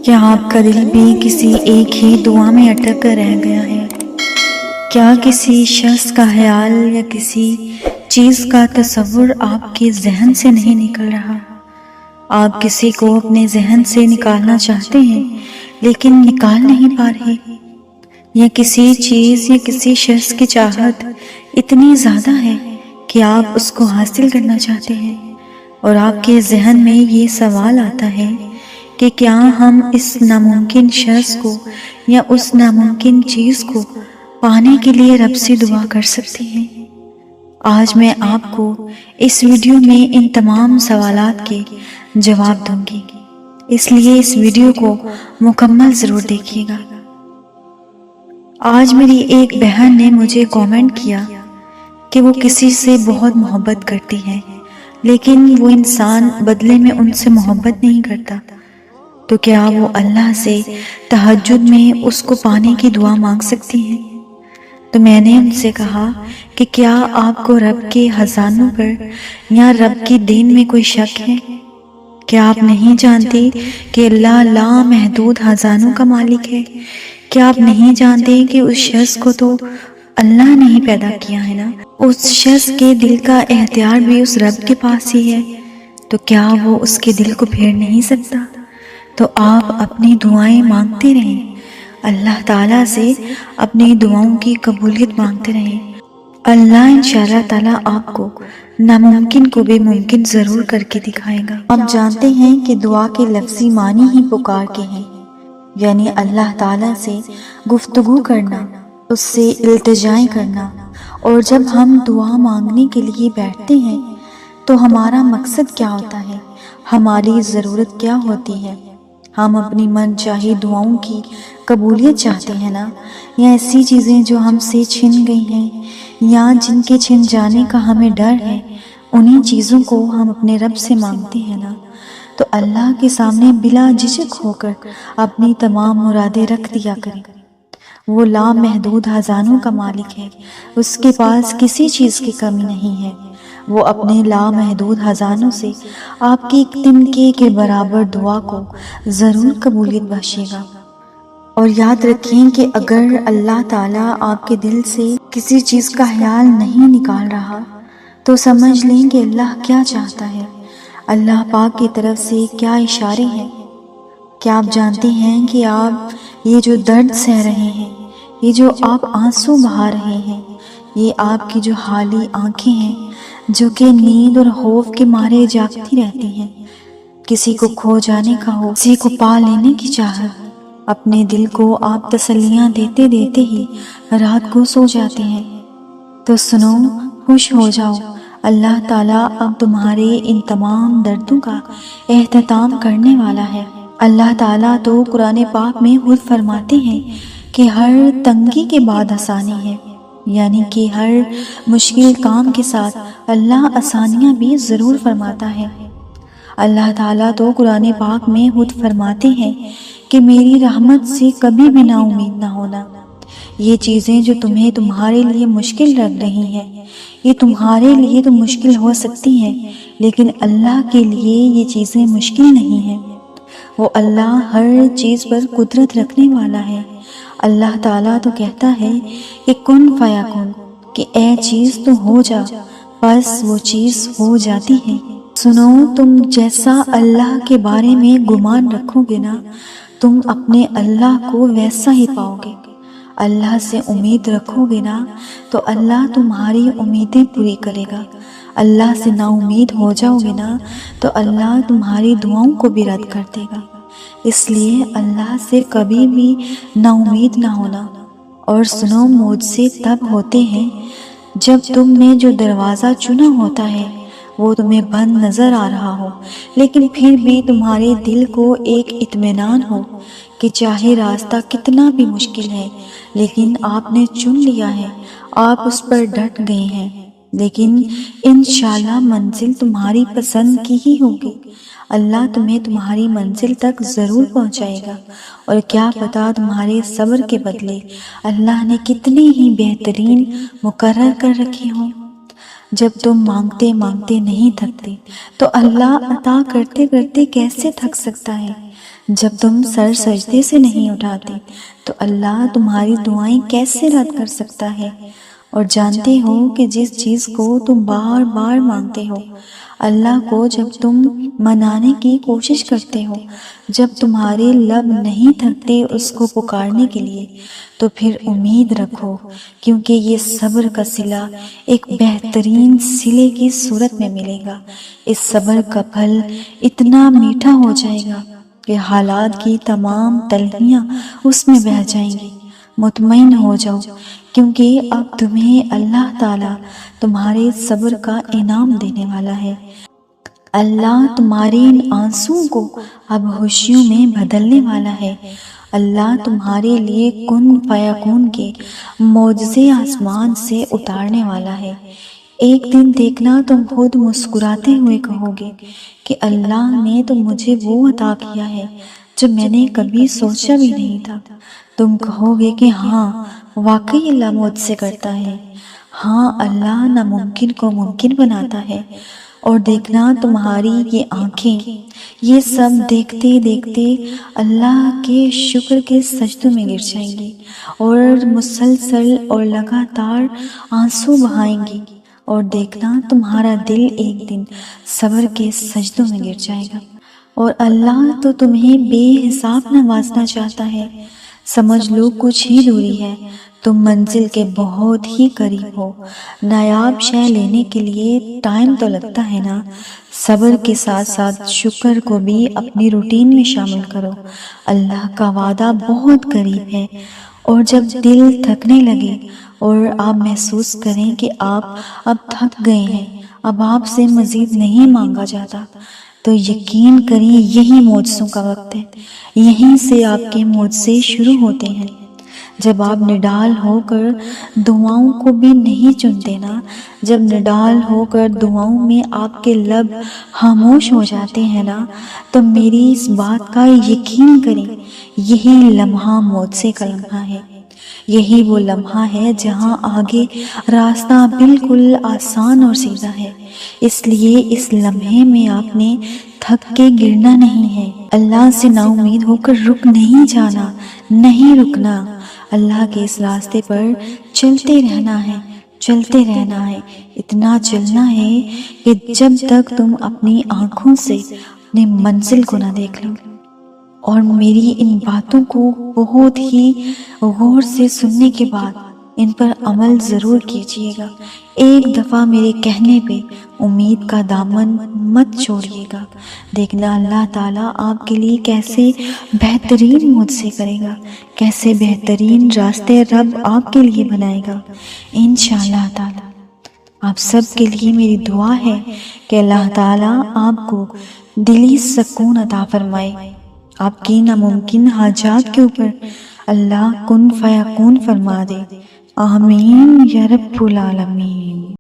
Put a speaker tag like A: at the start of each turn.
A: کیا آپ کا دل بھی کسی ایک ہی دعا میں اٹک کر رہ گیا ہے؟ کیا کسی شخص کا خیال یا کسی چیز کا تصور آپ کے ذہن سے نہیں نکل رہا؟ آپ کسی کو اپنے ذہن سے نکالنا چاہتے ہیں لیکن نکال نہیں پا رہے، یا کسی چیز یا کسی شخص کی چاہت اتنی زیادہ ہے کہ آپ اس کو حاصل کرنا چاہتے ہیں، اور آپ کے ذہن میں یہ سوال آتا ہے کہ کیا ہم اس ناممکن شخص کو یا اس ناممکن چیز کو پانے کے لیے رب سے دعا کر سکتے ہیں؟ آج میں آپ کو اس ویڈیو میں ان تمام سوالات کے جواب دوں گی، اس لیے اس ویڈیو کو مکمل ضرور دیکھیے گا۔ آج میری ایک بہن نے مجھے کامنٹ کیا کہ وہ کسی سے بہت محبت کرتی ہے لیکن وہ انسان بدلے میں ان سے محبت نہیں کرتا، تو کیا وہ اللہ سے تہجد میں اس کو پانے کی دعا مانگ سکتی ہیں؟ تو میں نے ان سے کہا کہ کیا آپ کو رب کے خزانوں پر یا رب کے دین میں کوئی شک ہے؟ کیا آپ نہیں جانتے کہ اللہ لامحدود خزانوں کا مالک ہے؟ کیا آپ نہیں جانتے کہ اس شخص کو تو اللہ نے ہی پیدا کیا ہے نا؟ اس شخص کے دل کا اختیار بھی اس رب کے پاس ہی ہے، تو کیا وہ اس کے دل کو پھیر نہیں سکتا؟ تو آپ اپنی دعائیں مانگتے رہیں، اللہ تعالیٰ سے اپنی دعاؤں کی قبولیت مانگتے رہیں۔ اللہ انشاءاللہ تعالیٰ آپ کو ناممکن کو بھی ممکن ضرور کر کے دکھائے گا۔ آپ جانتے ہیں کہ دعا کے لفظی معنی ہی پکار کے ہیں، یعنی اللہ تعالیٰ سے گفتگو کرنا، اس سے التجائیں کرنا۔ اور جب ہم دعا مانگنے کے لیے بیٹھتے ہیں تو ہمارا مقصد کیا ہوتا ہے، ہماری ضرورت کیا ہوتی ہے؟ ہم اپنی من چاہی دعاؤں کی قبولیت چاہتے ہیں نا، یا ایسی چیزیں جو ہم سے چھن گئی ہیں یا جن کے چھن جانے کا ہمیں ڈر ہے، انہی چیزوں کو ہم اپنے رب سے مانگتے ہیں نا۔ تو اللہ کے سامنے بلا جھجک ہو کر اپنی تمام مرادیں رکھ دیا کریں۔ وہ لامحدود خزانوں کا مالک ہے، اس کے پاس کسی چیز کی کمی نہیں ہے۔ وہ اپنے لامحدود خزانوں سے آپ کی ایک تنکے کے برابر دعا کو ضرور قبولیت بخشے گا۔ اور یاد رکھیں کہ اگر اللہ تعالیٰ آپ کے دل سے کسی چیز کا خیال نہیں نکال رہا تو سمجھ لیں کہ اللہ کیا چاہتا ہے، اللہ پاک کی طرف سے کیا اشارے ہیں۔ کیا آپ جانتے ہیں کہ آپ یہ جو درد سہ رہے ہیں، یہ جو آپ آنسو بہا رہے ہیں، یہ آپ کی جو خالی آنکھیں ہیں جو کہ نیند اور خوف کے مارے جاگتی رہتی ہیں، کسی کو کھو جانے کا ہو، کسی کو پا لینے کی چاہت، اپنے دل کو آپ تسلیاں دیتے دیتے ہی رات کو سو جاتے ہیں۔ تو سنو، خوش ہو جاؤ، اللہ تعالیٰ اب تمہارے ان تمام دردوں کا اختتام کرنے والا ہے۔ اللہ تعالیٰ تو قرآن پاک میں خود فرماتے ہیں کہ ہر تنگی کے بعد آسانی ہے، یعنی کہ ہر مشکل کام کے ساتھ اللہ آسانیاں بھی ضرور فرماتا ہے۔ اللہ تعالیٰ تو قرآن پاک میں خود فرماتے ہیں کہ میری رحمت سے کبھی بھی نا امید نہ ہونا۔ یہ چیزیں جو تمہیں تمہارے لیے مشکل لگ رہی ہیں، یہ تمہارے لیے تو مشکل ہو سکتی ہیں لیکن اللہ کے لیے یہ چیزیں مشکل نہیں ہیں۔ وہ اللہ ہر چیز پر قدرت رکھنے والا ہے۔ اللہ تعالیٰ تو کہتا ہے کہ کن فیکون، کہ اے چیز تو ہو جا، بس وہ چیز ہو جاتی ہے۔ سنو، تم جیسا اللہ کے بارے میں گمان رکھو گے نا، تم اپنے اللہ کو ویسا ہی پاؤ گے۔ اللہ سے امید رکھو گے نا تو اللہ تمہاری امیدیں پوری کرے گا۔ اللہ سے نا امید ہو جاؤ گے نا تو اللہ تمہاری دعاؤں کو بھی رد کر دے گا۔ اس لیے اللہ سے کبھی بھی نا امید نہ ہونا۔ اور سنو، معجزے تب ہوتے ہیں جب تم نے جو دروازہ چنا ہوتا ہے وہ تمہیں بند نظر آ رہا ہو، لیکن پھر بھی تمہارے دل کو ایک اطمینان ہو کہ چاہے راستہ کتنا بھی مشکل ہے لیکن آپ نے چن لیا ہے، آپ اس پر ڈٹ گئے ہیں، لیکن انشاءاللہ منزل تمہاری پسند کی ہی ہوگی۔ اللہ تمہیں تمہاری منزل تک ضرور پہنچائے گا، اور کیا پتا تمہارے صبر کے بدلے اللہ نے کتنے ہی بہترین مقرر کر رکھے ہوں۔ جب تم مانگتے مانگتے نہیں تھکتے تو اللہ عطا کرتے کرتے کیسے تھک سکتا ہے؟ جب تم سر سجدے سے نہیں اٹھاتے تو اللہ تمہاری دعائیں کیسے رد کر سکتا ہے؟ اور جانتے ہو کہ جس چیز کو تم بار بار مانگتے ہو اللہ کو جب تم منانے کی کوشش کرتے ہو، جب تمہارے لب نہیں تھکتے اس کو پکارنے کے لیے، تو پھر امید رکھو، کیونکہ یہ صبر کا صلہ ایک بہترین صلے کی صورت میں ملے گا۔ اس صبر کا پھل اتنا میٹھا ہو جائے گا کہ حالات کی تمام تلخیاں اس میں بہہ جائیں گی۔ مطمئن ہو جاؤ، کیونکہ اب تمہیں اللہ تعالیٰ تمہارے صبر کا انعام دینے والا ہے۔ اللہ تمہارے ان آنسوؤں کو اب خوشیوں میں بدلنے والا ہے۔ اللہ تمہارے لیے کن فیکون کے معجزے آسمان سے اتارنے والا ہے۔ ایک دن دیکھنا تم خود مسکراتے ہوئے کہو گے کہ اللہ نے تو مجھے وہ عطا کیا ہے جو میں نے کبھی سوچا بھی نہیں تھا۔ تم کہو گے کہ ہاں واقعی اللہ مجھ سے کرتا ہے، ہاں اللہ ناممکن کو ممکن بناتا ہے۔ اور دیکھنا تمہاری یہ آنکھیں یہ سب دیکھتے دیکھتے اللہ کے شکر کے سجدوں میں گر جائیں گی اور مسلسل اور لگاتار آنسو بہائیں گی۔ اور دیکھنا تمہارا دل ایک دن صبر کے سجدوں میں گر جائے گا۔ اور اللہ تو تمہیں بے حساب نوازنا چاہتا ہے۔ سمجھ لو کچھ ہی دوری ہے، تم منزل کے بہت ہی قریب ہو۔ نایاب شے لینے کے لیے ٹائم تو لگتا ہے نا۔ صبر کے ساتھ ساتھ شکر کو بھی اپنی روٹین میں شامل کرو۔ اللہ کا وعدہ بہت قریب ہے۔ اور جب دل تھکنے لگے اور آپ محسوس کریں کہ آپ اب تھک گئے ہیں، اب آپ سے مزید نہیں مانگا جاتا، تو یقین کریں یہی معجزوں کا وقت ہے۔ یہیں سے آپ کے معجزے شروع ہوتے ہیں۔ جب آپ نڈال ہو کر دعاؤں کو بھی نہیں چنتے نا، جب نڈال ہو کر دعاؤں میں آپ کے لب خاموش ہو جاتے ہیں نا، تو میری اس بات کا یقین کریں یہی لمحہ معجزے کا لمحہ ہے۔ یہی وہ لمحہ ہے جہاں آگے راستہ بالکل آسان اور سیدھا ہے۔ اس لیے اس لمحے میں آپ نے تھک کے گرنا نہیں ہے، اللہ سے نا امید ہو کر رک نہیں جانا، نہیں رکنا۔ اللہ کے اس راستے پر چلتے رہنا ہے، چلتے رہنا ہے، اتنا چلنا ہے کہ جب تک تم اپنی آنکھوں سے اپنی منزل کو نہ دیکھ لو۔ اور میری ان باتوں کو بہت ہی غور سے سننے کے بعد ان پر عمل ضرور کیجیے گا۔ ایک دفعہ میرے کہنے پہ امید کا دامن مت چھوڑیے گا۔ دیکھنا اللہ تعالیٰ آپ کے لیے کیسے بہترین معجزے کرے گا، کیسے بہترین راستے رب آپ کے لیے بنائے گا انشاءاللہ تعالیٰ۔ آپ سب کے لیے میری دعا ہے کہ اللہ تعالیٰ آپ کو دلی سکون عطا فرمائے، آپ کی ناممکن حاجات کے اوپر اللہ کن فیکون فرما دے۔ آمین یا رب العالمین۔